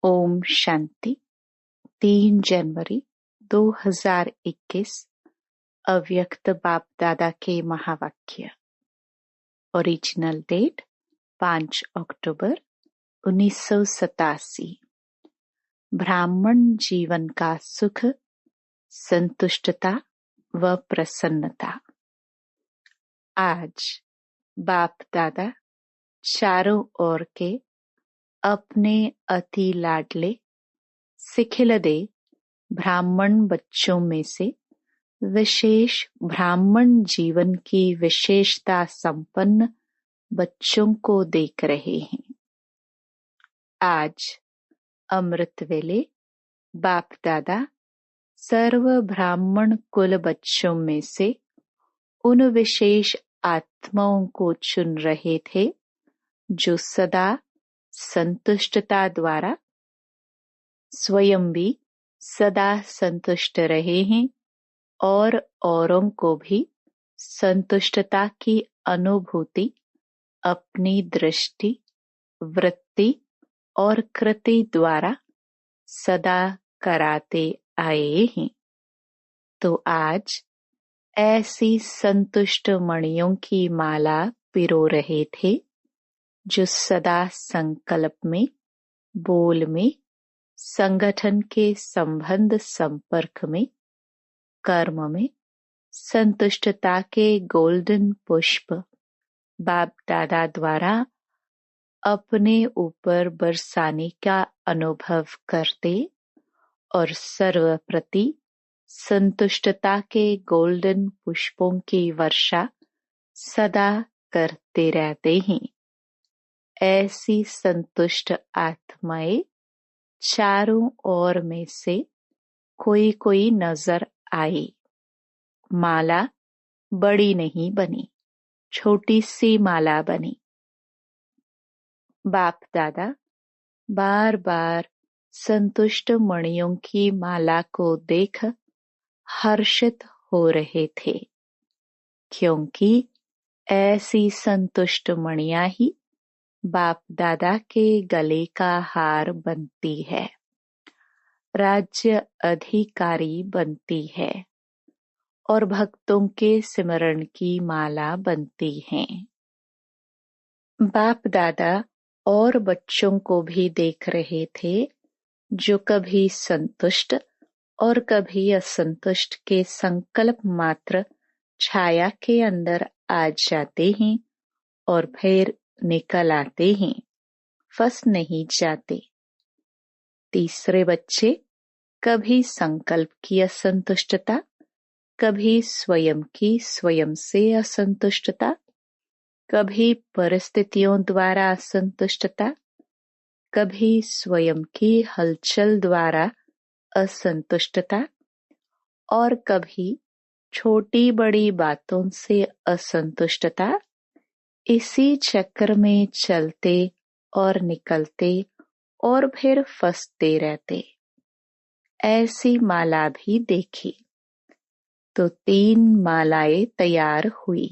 ओम शांति। 3 जनवरी 2021 अव्यक्त बाप दादा के महावाक्य। ओरिजिनल डेट 5 अक्टूबर 1987। ब्राह्मण जीवन का सुख, संतुष्टता व प्रसन्नता। आज बाप दादा चारों ओर के अपने अति लाडले सिखिलदे ब्राह्मण बच्चों में से विशेष ब्राह्मण जीवन की विशेषता संपन्न बच्चों को देख रहे हैं। आज अमृत वेले बाप दादा सर्व ब्राह्मण कुल बच्चों में से उन विशेष आत्माओं को चुन रहे थे जो सदा संतुष्टता द्वारा स्वयं भी सदा संतुष्ट रहे हैं और औरों को भी संतुष्टता की अनुभूति अपनी दृष्टि, वृत्ति और कृति द्वारा सदा कराते आए हैं। तो आज ऐसी संतुष्ट मणियों की माला पिरो रहे थे जो सदा संकल्प में, बोल में, संगठन के संबंध संपर्क में, कर्म में संतुष्टता के गोल्डन पुष्प बाप दादा द्वारा अपने ऊपर बरसाने का अनुभव करते और सर्वप्रति संतुष्टता के गोल्डन पुष्पों की वर्षा सदा करते रहते हैं। ऐसी संतुष्ट आत्माएं चारों ओर में से कोई कोई नजर आई। माला बड़ी नहीं बनी, छोटी सी माला बनी। बाप दादा बार बार संतुष्ट मणियों की माला को देख हर्षित हो रहे थे, क्योंकि ऐसी संतुष्ट मणियां ही बाप दादा के गले का हार बनती है, राज्य अधिकारी बनती है और भक्तों के सिमरण की माला बनती है। बाप दादा और बच्चों को भी देख रहे थे जो कभी संतुष्ट और कभी असंतुष्ट के संकल्प मात्र छाया के अंदर आ जाते हैं और फिर निकल आते हैं, फंस नहीं जाते। तीसरे बच्चे कभी संकल्प की असंतुष्टता, कभी स्वयं की स्वयं से असंतुष्टता, कभी परिस्थितियों द्वारा असंतुष्टता, कभी स्वयं की हलचल द्वारा असंतुष्टता और कभी छोटी बड़ी बातों से असंतुष्टता। इसी चक्र में चलते और निकलते और फिर फंसते रहते। ऐसी माला भी देखी तो 3 मालाएं तैयार हुई।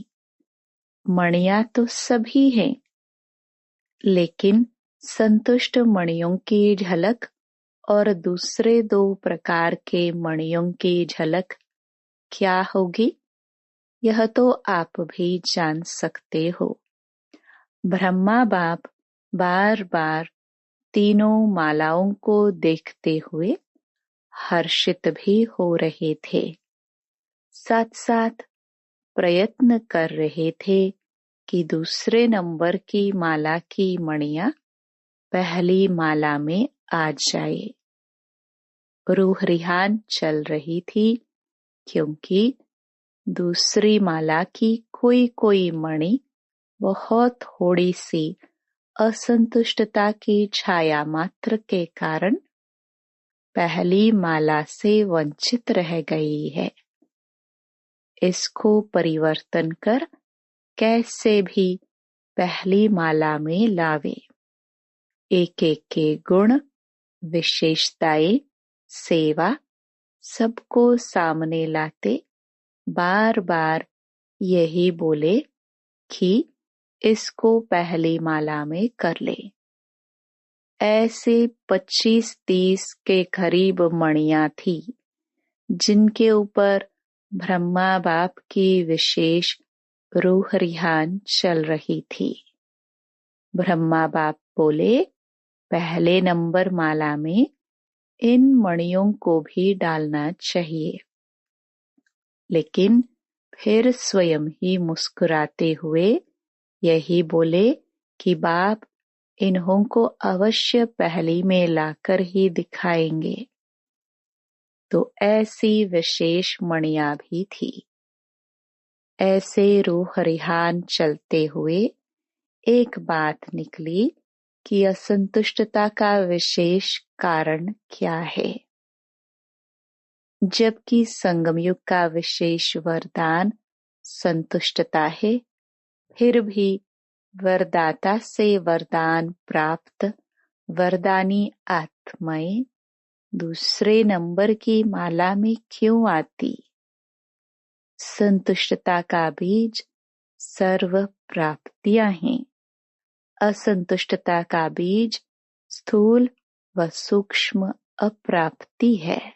मणियां तो सभी हैं, लेकिन संतुष्ट मणियों की झलक और दूसरे 2 प्रकार के मणियों की झलक क्या होगी, यह तो आप भी जान सकते हो। ब्रह्मा बाप बार बार तीनों मालाओं को देखते हुए हर्षित भी हो रहे थे, साथ साथ प्रयत्न कर रहे थे कि दूसरे नंबर की माला की मणियां पहली माला में आ जाए। रूह रिहान चल रही थी, क्योंकि दूसरी माला की कोई कोई मणि बहुत थोड़ी सी असंतुष्टता की छाया मात्र के कारण पहली माला से वंचित रह गई है। इसको परिवर्तन कर कैसे भी पहली माला में लावे। एक एक के गुण, विशेषताएं, सेवा सबको सामने लाते बार बार यही बोले कि इसको पहली माला में कर ले। ऐसे 25-30 के करीब मणियां थी जिनके ऊपर ब्रह्मा बाप की विशेष रूह रिहान चल रही थी। ब्रह्मा बाप बोले, पहले नंबर माला में इन मणियों को भी डालना चाहिए। लेकिन फिर स्वयं ही मुस्कुराते हुए यही बोले कि बाप इन्हों को अवश्य पहली में लाकर ही दिखाएंगे। तो ऐसी विशेष मणियां भी थी। ऐसे रूह रिहान चलते हुए एक बात निकली कि असंतुष्टता का विशेष कारण क्या है। जबकि संगम युग का विशेष वरदान संतुष्टता है, फिर भी वरदाता से वरदान प्राप्त वरदानी आत्माएं दूसरे नंबर की माला में क्यों आती? संतुष्टता का बीज सर्व प्राप्तियां हैं। असंतुष्टता का बीज स्थूल व सूक्ष्म अप्राप्ति है।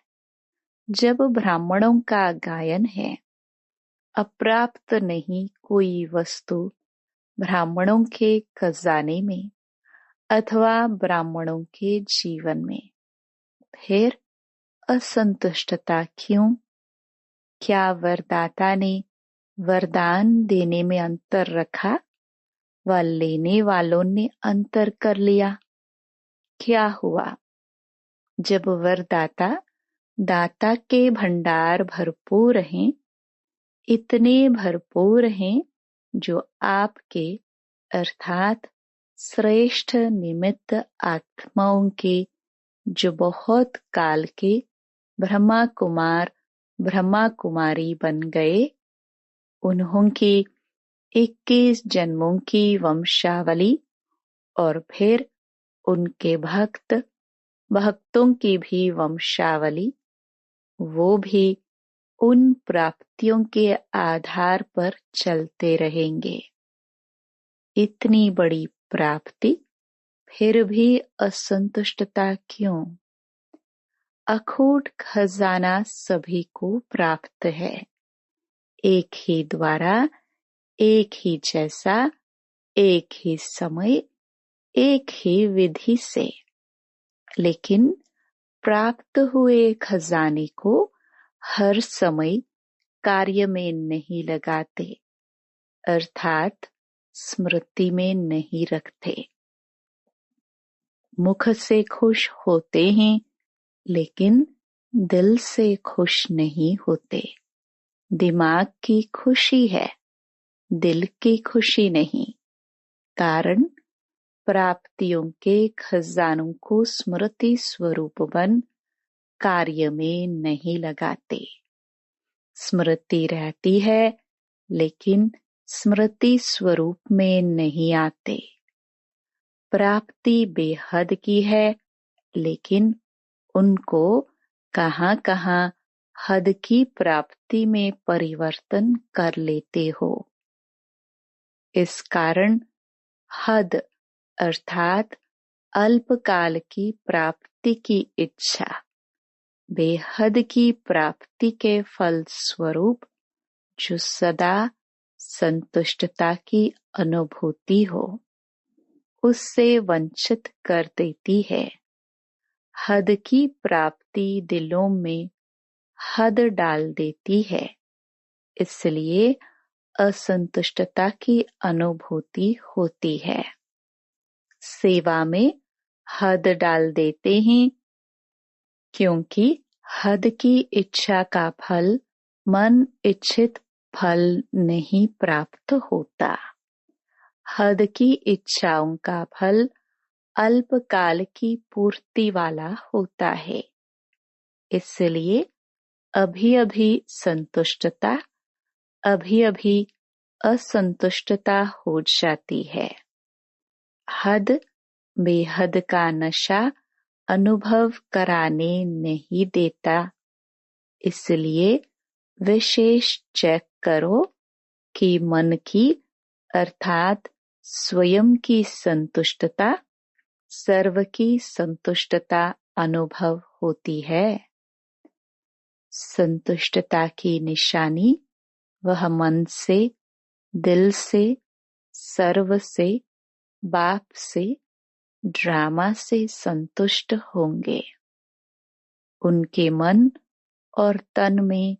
जब ब्राह्मणों का गायन है, अप्राप्त नहीं कोई वस्तु ब्राह्मणों के खजाने में अथवा ब्राह्मणों के जीवन में, फिर असंतुष्टता क्यों? क्या वरदाता ने वरदान देने में अंतर रखा व लेने वालों ने अंतर कर लिया? क्या हुआ? जब वरदाता दाता के भंडार भरपूर हैं, इतने भरपूर हैं जो आपके अर्थात श्रेष्ठ निमित्त आत्माओं के जो बहुत काल के ब्रह्मा कुमार ब्रह्मा कुमारी बन गए, उन्हों की 21 जन्मों की वंशावली और फिर उनके भक्तों की भी वंशावली, वो भी उन प्राप्तियों के आधार पर चलते रहेंगे। इतनी बड़ी प्राप्ति, फिर भी असंतुष्टता क्यों? अखूट खजाना सभी को प्राप्त है, एक ही द्वारा, एक ही जैसा, एक ही समय, एक ही विधि से। लेकिन प्राप्त हुए खजाने को हर समय कार्य में नहीं लगाते, अर्थात स्मृति में नहीं रखते। मुख से खुश होते हैं, लेकिन दिल से खुश नहीं होते। दिमाग की खुशी है, दिल की खुशी नहीं। कारण प्राप्तियों के खजानों को स्मृति स्वरूप बन कार्य में नहीं लगाते। स्मृति रहती है, लेकिन स्मृति स्वरूप में नहीं आते। प्राप्ति बेहद की है, लेकिन उनको कहाँ-कहाँ हद की प्राप्ति में परिवर्तन कर लेते हो। इस कारण हद अर्थात अल्पकाल की प्राप्ति की इच्छा बेहद की प्राप्ति के फल स्वरूप जो सदा संतुष्टता की अनुभूति हो, उससे वंचित कर देती है। हद की प्राप्ति दिलों में हद डाल देती है, इसलिए असंतुष्टता की अनुभूति होती है। सेवा में हद डाल देते हैं, क्योंकि हद की इच्छा का फल मन इच्छित फल नहीं प्राप्त होता। हद की इच्छाओं का फल अल्पकाल की पूर्ति वाला होता है, इसलिए अभी-अभी संतुष्टता, अभी-अभी असंतुष्टता हो जाती है। हद बेहद का नशा अनुभव कराने नहीं देता, इसलिए विशेष चेक करो कि मन की अर्थात स्वयं की संतुष्टता सर्व की संतुष्टता अनुभव होती है। संतुष्टता की निशानी वह मन से, दिल से, सर्व से, बाप से, ड्रामा से संतुष्ट होंगे। उनके मन और तन में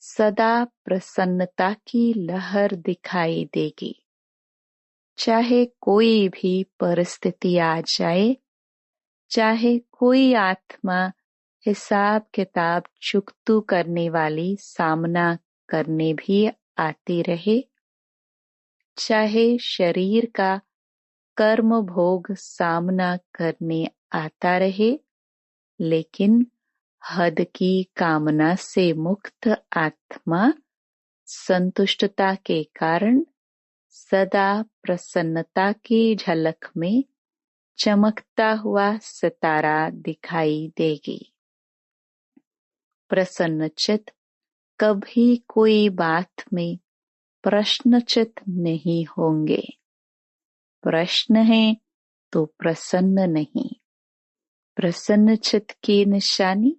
सदा प्रसन्नता की लहर दिखाई देगी। चाहे कोई भी परिस्थिति आ जाए, चाहे कोई आत्मा हिसाब किताब चुकतू करने वाली सामना करने भी आती रहे, चाहे शरीर का कर्म भोग सामना करने आता रहे, लेकिन हद की कामना से मुक्त आत्मा संतुष्टता के कारण सदा प्रसन्नता की झलक में चमकता हुआ सितारा दिखाई देगी। प्रसन्नचित कभी कोई बात में प्रश्नचित नहीं होंगे। प्रश्न है तो प्रसन्न नहीं। प्रसन्नचित की निशानी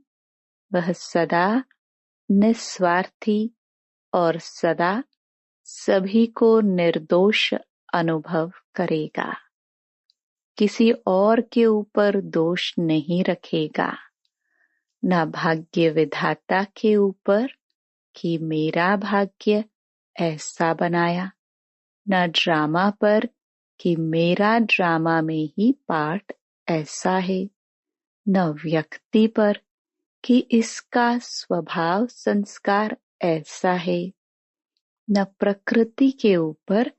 वह सदा निस्वार्थी और सदा सभी को निर्दोष अनुभव करेगा। किसी और के ऊपर दोष नहीं रखेगा, न भाग्य विधाता के ऊपर कि मेरा भाग्य ऐसा बनाया, न ड्रामा पर कि मेरा ड्रामा में ही पार्ट ऐसा है, न व्यक्ति पर कि इसका स्वभाव संस्कार ऐसा है, न प्रकृति के ऊपर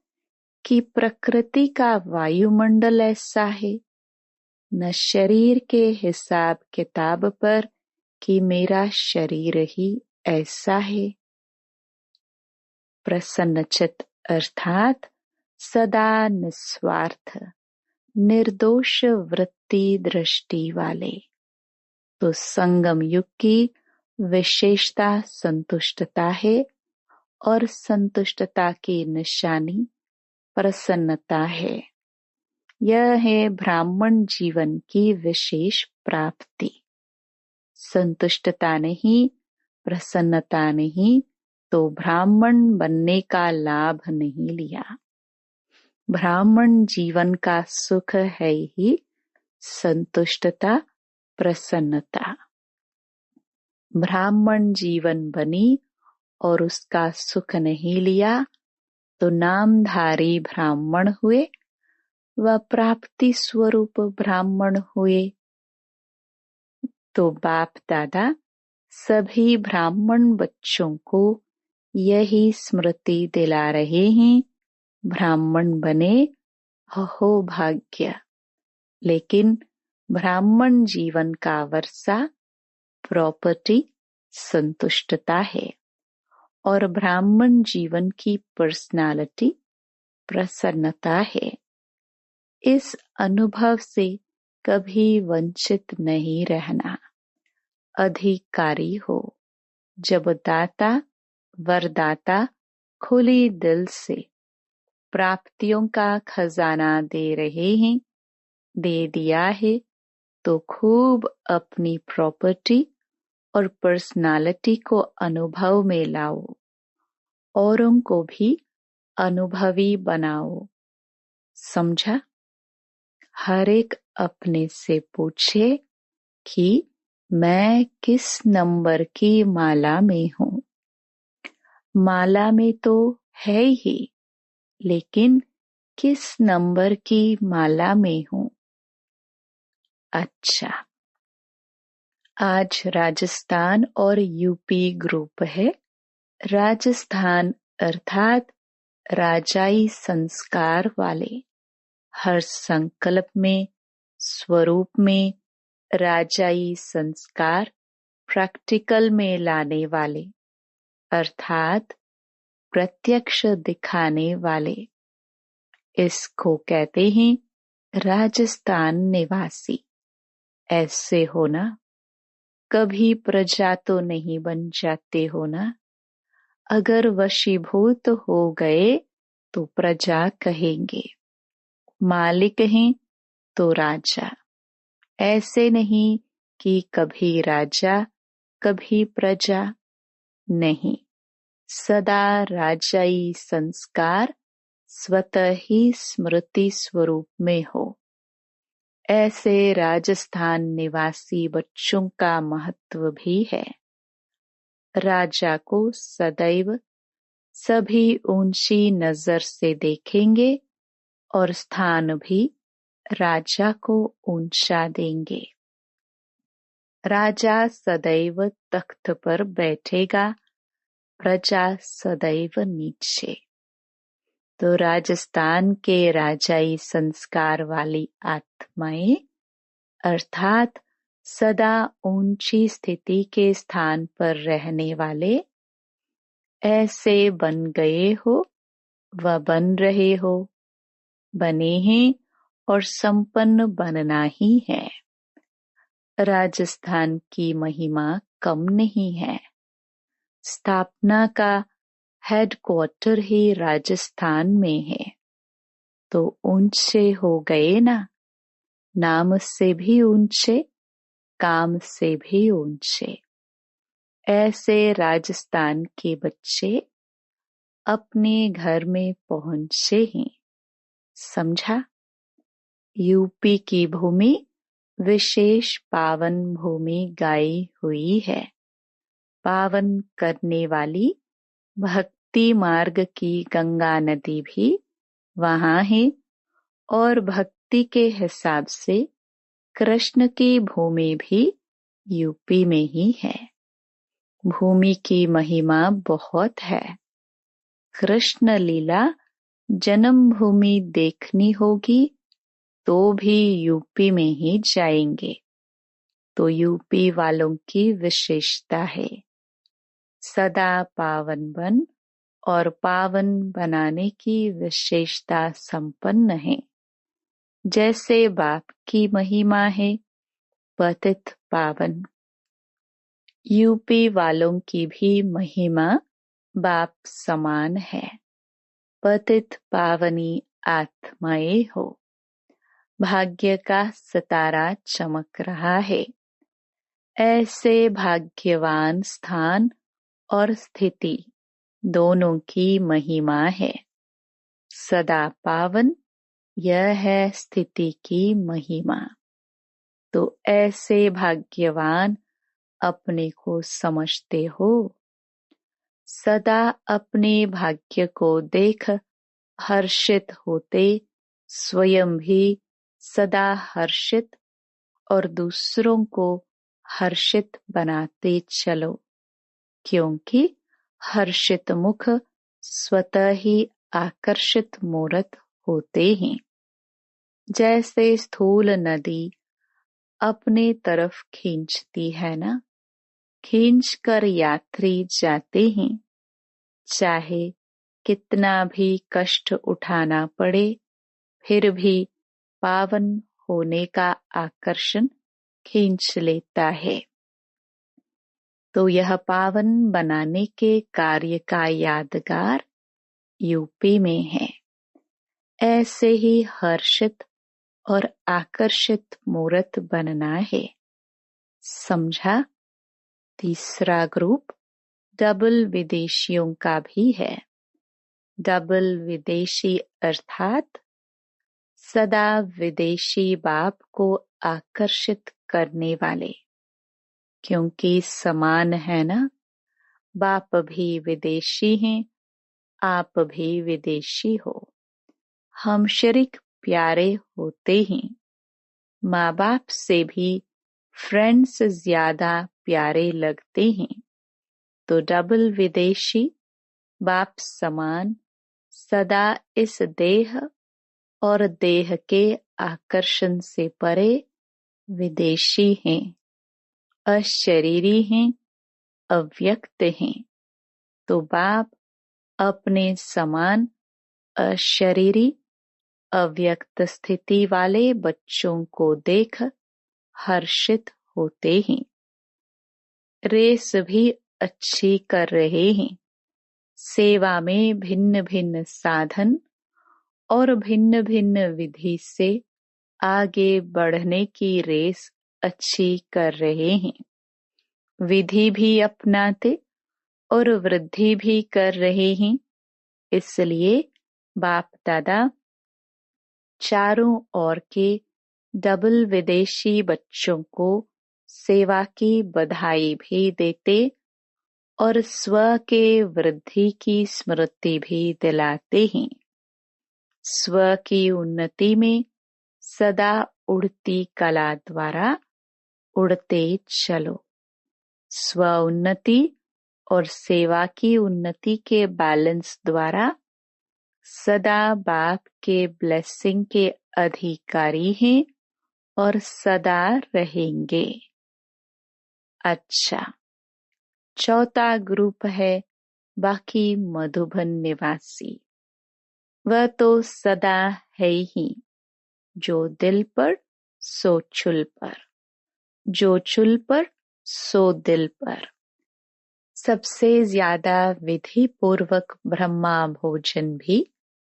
कि प्रकृति का वायुमंडल ऐसा है, न शरीर के हिसाब किताब पर कि मेरा शरीर ही ऐसा है। प्रसन्नचित अर्थात सदा निस्वार्थ, निर्दोष वृत्ति दृष्टि वाले। तो संगम युग की विशेषता संतुष्टता है और संतुष्टता की निशानी प्रसन्नता है। यह है ब्राह्मण जीवन की विशेष प्राप्ति। संतुष्टता नहीं, प्रसन्नता नहीं तो ब्राह्मण बनने का लाभ नहीं लिया। ब्राह्मण जीवन का सुख है ही संतुष्टता, प्रसन्नता। ब्राह्मण जीवन बनी और उसका सुख नहीं लिया तो नामधारी ब्राह्मण हुए व प्राप्ति स्वरूप ब्राह्मण हुए। तो बाप दादा सभी ब्राह्मण बच्चों को यही स्मृति दिला रहे हैं, ब्राह्मण बने अहो भाग्य। लेकिन ब्राह्मण जीवन का वर्षा प्रॉपर्टी संतुष्टता है और ब्राह्मण जीवन की पर्सनालिटी प्रसन्नता है। इस अनुभव से कभी वंचित नहीं रहना, अधिकारी हो। जब दाता वरदाता खुली दिल से प्राप्तियों का खजाना दे रहे हैं, दे दिया है तो खूब अपनी प्रॉपर्टी और पर्सनालिटी को अनुभव में लाओ, औरों को भी अनुभवी बनाओ। समझा? हर एक अपने से पूछे कि मैं किस नंबर की माला में हूँ। माला में तो है ही, लेकिन किस नंबर की माला में हूँ? अच्छा, आज राजस्थान और यूपी ग्रुप है। राजस्थान अर्थात राजाई संस्कार वाले, हर संकल्प में, स्वरूप में राजाई संस्कार प्रैक्टिकल में लाने वाले, अर्थात प्रत्यक्ष दिखाने वाले। इसको कहते हैं राजस्थान निवासी। ऐसे होना, कभी प्रजा तो नहीं बन जाते हो ना। अगर वशीभूत हो गए तो प्रजा कहेंगे, मालिक हैं तो राजा। ऐसे नहीं कि कभी राजा कभी प्रजा, नहीं, सदा राजाई संस्कार स्वतः ही स्मृति स्वरूप में हो। ऐसे राजस्थान निवासी बच्चों का महत्व भी है। राजा को सदैव सभी ऊंची नजर से देखेंगे और स्थान भी राजा को ऊंचा देंगे। राजा सदैव तख्त पर बैठेगा, प्रजा सदैव नीचे। तो राजस्थान के राजाई संस्कार वाली आत्माएं अर्थात सदा ऊंची स्थिति के स्थान पर रहने वाले ऐसे बन गए हो व बन रहे हो, बने हैं और संपन्न बनना ही है। राजस्थान की महिमा कम नहीं है। स्थापना का हेडक्वार्टर ही राजस्थान में है। तो ऊंचे हो गए ना, नाम से भी ऊंचे, काम से भी ऊंचे। ऐसे राजस्थान के बच्चे अपने घर में पहुंचे हैं। समझा? यूपी की भूमि विशेष पावन भूमि गाई हुई है। पावन करने वाली भक्ति मार्ग की गंगा नदी भी वहाँ है और भक्ति के हिसाब से कृष्ण की भूमि भी यूपी में ही है। भूमि की महिमा बहुत है। कृष्ण लीला जन्मभूमि देखनी होगी तो भी यूपी में ही जाएंगे। तो यूपी वालों की विशेषता है सदा पावन बन और पावन बनाने की विशेषता संपन्न है। जैसे बाप की महिमा है पतित पावन, यूपी वालों की भी महिमा बाप समान है। पतित पावनी आत्माएं हो। भाग्य का सितारा चमक रहा है। ऐसे भाग्यवान स्थान और स्थिति दोनों की महिमा है। सदा पावन, यह है स्थिति की महिमा। तो ऐसे भाग्यवान अपने को समझते हो। सदा अपने भाग्य को देख हर्षित होते स्वयं भी सदा हर्षित और दूसरों को हर्षित बनाते चलो, क्योंकि हर्षित मुख स्वतः ही आकर्षित मूर्त होते हैं। जैसे स्थूल नदी अपने तरफ खींचती है ना, खींचकर यात्री जाते हैं। चाहे कितना भी कष्ट उठाना पड़े, फिर भी पावन होने का आकर्षण खींच लेता है। तो यह पावन बनाने के कार्य का यादगार यूपी में है। ऐसे ही हर्षित और आकर्षित मूर्त बनना है। समझा? तीसरा ग्रुप डबल विदेशियों का भी है। डबल विदेशी अर्थात सदा विदेशी बाप को आकर्षित करने वाले, क्योंकि समान है ना, बाप भी विदेशी हैं, आप भी विदेशी हो। हम शरीक प्यारे होते हैं। माँ बाप से भी फ्रेंड्स ज्यादा प्यारे लगते हैं। तो डबल विदेशी बाप समान सदा इस देह और देह के आकर्षण से परे विदेशी हैं, अशरीरी हैं, अव्यक्त हैं। तो बाप अपने समान अशरीरी अव्यक्त स्थिति वाले बच्चों को देख हर्षित होते हैं। रेस भी अच्छी कर रहे हैं। सेवा में भिन्न भिन्न साधन और भिन्न भिन्न विधि से आगे बढ़ने की रेस अच्छी कर रहे हैं। विधि भी अपनाते और वृद्धि भी कर रहे हैं। इसलिए बाप दादा चारों ओर के डबल विदेशी बच्चों को सेवा की बधाई भी देते और स्व के वृद्धि की स्मृति भी दिलाते हैं। स्व की उन्नति में सदा उड़ती कला द्वारा उड़ते चलो। स्व उन्नति और सेवा की उन्नति के बैलेंस द्वारा सदा बाप के ब्लेसिंग के अधिकारी हैं और सदा रहेंगे। अच्छा, चौथा ग्रुप है बाकी मधुबन निवासी। वह तो सदा है ही, जो दिल पर सो चुल पर, जो चुल पर सो दिल पर। सबसे ज्यादा विधि पूर्वक ब्रह्मा भोजन भी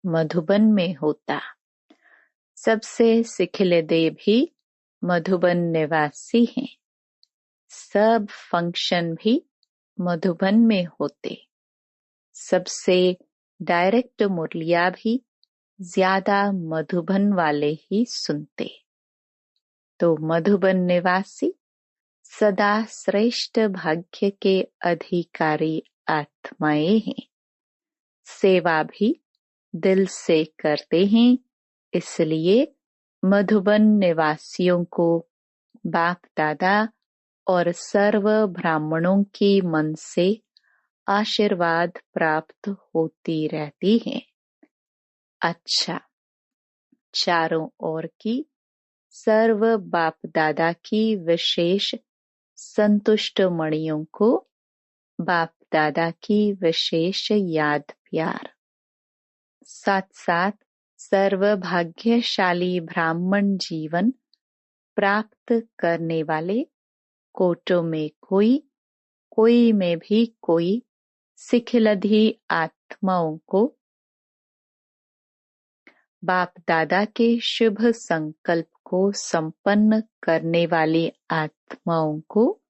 मधुबन में होता। सबसे सिखिलदे भी मधुबन निवासी हैं। सब फंक्शन भी मधुबन में होते। सबसे डायरेक्ट मुरलिया भी ज्यादा मधुबन वाले ही सुनते। तो मधुबन निवासी सदा श्रेष्ठ भाग्य के अधिकारी आत्माएं हैं। सेवा भी दिल से करते हैं। इसलिए मधुबन निवासियों को बाप दादा और सर्व ब्राह्मणों की मन से आशीर्वाद प्राप्त होती रहती है। अच्छा, चारों ओर की सर्व बाप दादा की विशेष संतुष्ट मणियों को बाप दादा की विशेष याद प्यार। साथ साथ सर्व भाग्यशाली ब्राह्मण जीवन प्राप्त करने वाले कोटों में कोई, कोई में भी कोई सिखिलधी आत्माओं को बाप दादा के शुभ संकल्प को संपन्न करने वाली आत्माओं को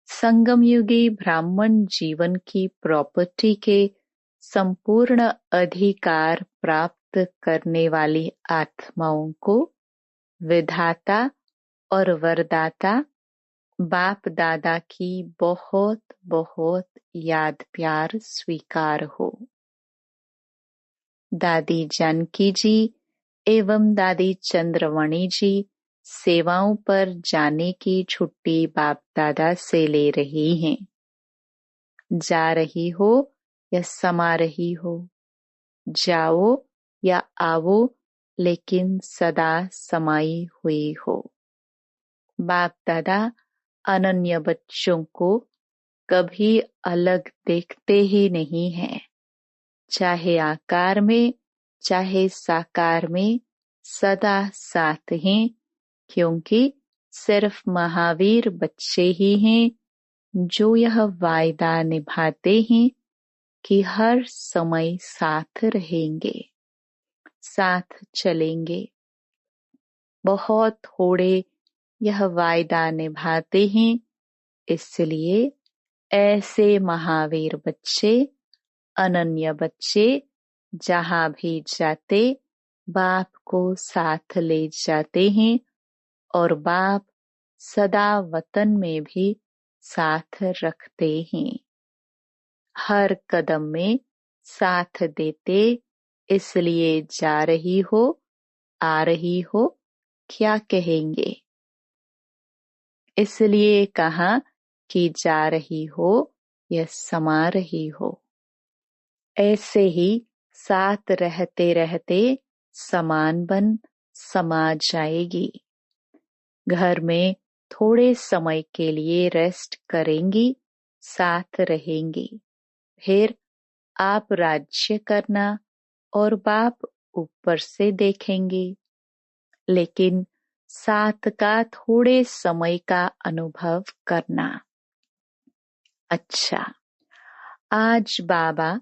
संगम युगी ब्राह्मण जीवन की प्रॉपर्टी के संपूर्ण अधिकार प्राप्त करने वाली आत्माओं को विधाता और वरदाता बाप दादा की बहुत बहुत याद प्यार स्वीकार हो। दादी जानकी जी एवं दादी चंद्रवणी जी सेवाओं पर जाने की छुट्टी बाप दादा से ले रही हैं। जा रही हो या समा रही हो, जाओ या आओ, लेकिन सदा समाई हुई हो। बाप दादा अनन्य बच्चों को कभी अलग देखते ही नहीं हैं। चाहे आकार में चाहे साकार में सदा साथ हैं, क्योंकि सिर्फ महावीर बच्चे ही हैं जो यह वायदा निभाते हैं कि हर समय साथ रहेंगे, साथ चलेंगे। बहुत थोड़े यह वायदा निभाते हैं। इसलिए ऐसे महावीर बच्चे, अनन्य बच्चे जहाँ भी जाते बाप को साथ ले जाते हैं और बाप सदा वतन में भी साथ रखते हैं। हर कदम में साथ देते। इसलिए जा रही हो, आ रही हो, क्या कहेंगे? इसलिए कहा कि जा रही हो या समा रही हो। ऐसे ही साथ रहते रहते समान बन समा जाएगी। घर में थोड़े समय के लिए रेस्ट करेंगी, साथ रहेंगी। फिर आप राज्य करना और बाप ऊपर से देखेंगे। लेकिन साथ का थोड़े समय का अनुभव करना। अच्छा, आज बाबा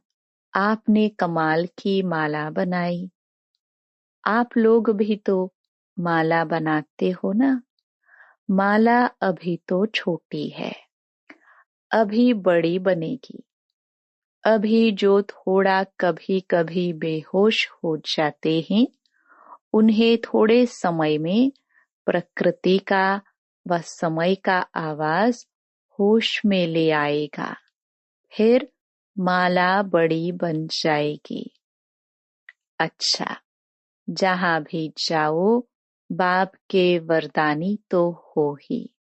आपने कमाल की माला बनाई। आप लोग भी तो माला बनाते हो ना, माला अभी तो छोटी है, अभी बड़ी बनेगी। अभी जो थोड़ा कभी कभी बेहोश हो जाते हैं, उन्हें थोड़े समय में प्रकृति का व समय का आवाज होश में ले आएगा। फिर माला बड़ी बन जाएगी। अच्छा, जहाँ भी जाओ बाप के वरदानी तो हो ही।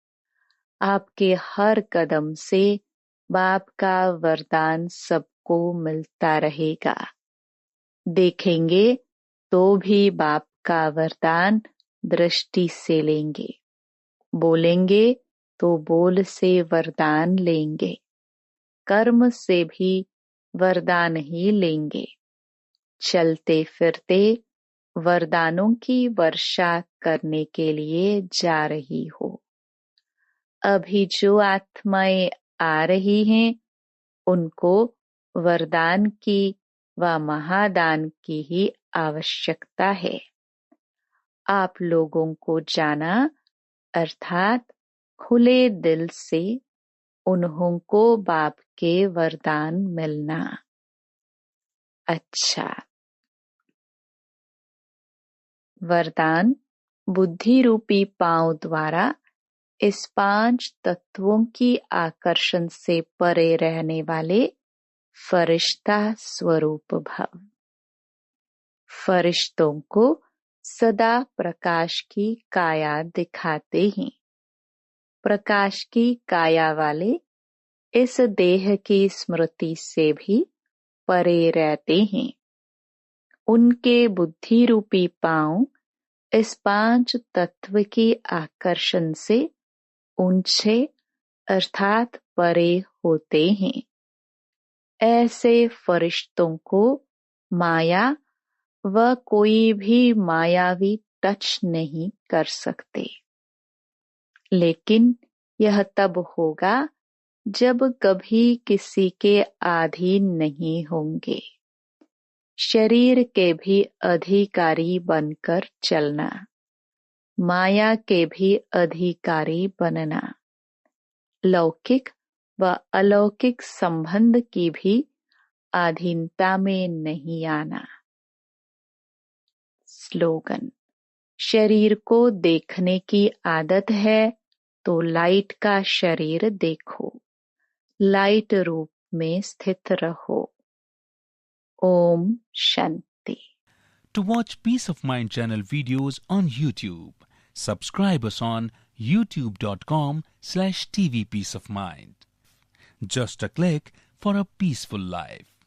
आपके हर कदम से बाप का वरदान सबको मिलता रहेगा। देखेंगे तो भी बाप का वरदान दृष्टि से लेंगे, बोलेंगे तो बोल से वरदान लेंगे, कर्म से भी वरदान ही लेंगे। चलते फिरते वरदानों की वर्षा करने के लिए जा रही हो। अभी जो आत्माएं आ रही हैं, उनको वरदान की व महादान की ही आवश्यकता है। आप लोगों को जाना अर्थात खुले दिल से उन्हों को बाप के वरदान मिलना। अच्छा, वरदान बुद्धि रूपी पांव द्वारा इस 5 तत्वों की आकर्षण से परे रहने वाले फरिश्ता स्वरूप भव। फरिश्तों को सदा प्रकाश की काया दिखाते हैं। प्रकाश की काया वाले इस देह की स्मृति से भी परे रहते हैं। उनके बुद्धि रूपी पांव इस 5 तत्व की आकर्षण से ऊंचे अर्थात परे होते हैं। ऐसे फरिश्तों को माया व कोई भी मायावी टच नहीं कर सकते। लेकिन यह तब होगा जब कभी किसी के अधीन नहीं होंगे। शरीर के भी अधिकारी बनकर चलना, माया के भी अधिकारी बनना, लौकिक व अलौकिक संबंध की भी अधीनता में नहीं आना। स्लोगन: शरीर को देखने की आदत है तो लाइट का शरीर देखो, लाइट रूप में स्थित रहो। Om Shanti. To watch Peace of Mind channel videos on YouTube, subscribe us on youtube.com/tvpeaceofmind. Just a click for a peaceful life.